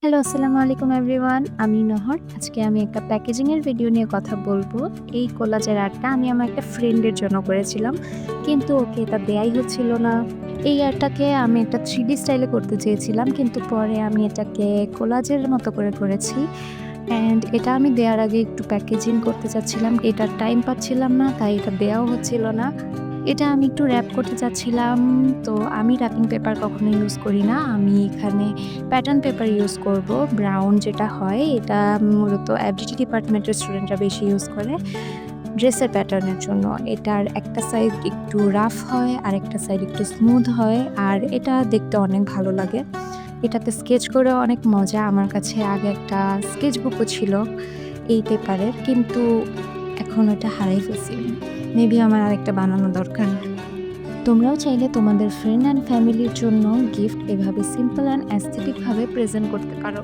Hello, আসসালামু আলাইকুম everyone. আমি নহর। আজকে আমি একটা প্যাকেজিং এর ভিডিও নিয়ে কথা বলবো। এই কোলাজের আর্টটা আমি আমার একটা ফ্রেন্ডের জন্য করেছিলাম। কিন্তু ওকে এটা দেয়াই হচ্ছিল না। এই আর্টটাকে আমি একটা 3D স্টাইলে করতে চেয়েছিলাম। কিন্তু পরে আমি এটাকে কোলাজের মতো করে করেছি। অ্যান্ড এটা আমি দেয়ার আগে একটু প্যাকেজিং করতে চাচ্ছিলাম। এটার টাইম পাচ্ছিলাম না, তাই এটা দেয়াও হচ্ছিল না। এটা আমি একটু র‍্যাপ করতে চাচ্ছিলাম। তো আমি র‍্যাপিং পেপার কখনো ইউজ করি না। আমি এখানে প্যাটার্ন পেপার ইউজ করব। ব্রাউন যেটা হয় এটা মূলত এফডিটি ডিপার্টমেন্টের স্টুডেন্টরা বেশি ইউজ করে ড্রেসের প্যাটার্নের জন্য। এটার একটা সাইড একটু রাফ হয়, আরেকটা সাইড একটু স্মুথ হয়। আর এটা দেখতে অনেক ভালো লাগে। এটাতে স্কেচ করেও অনেক মজা। আমার কাছে আগে একটা স্কেচ বুকও ছিল এই পেপারের। কিন্তু এখন ওটা হারাই ফেলছি। মেবি আমার আরেকটা বানানো দরকার। তোমরাও চাইলে তোমাদের ফ্রেন্ড অ্যান্ড ফ্যামিলির জন্য গিফট এভাবে সিম্পল অ্যান্ড অ্যাস্থেটিক ভাবে প্রেজেন্ট করতে পারো।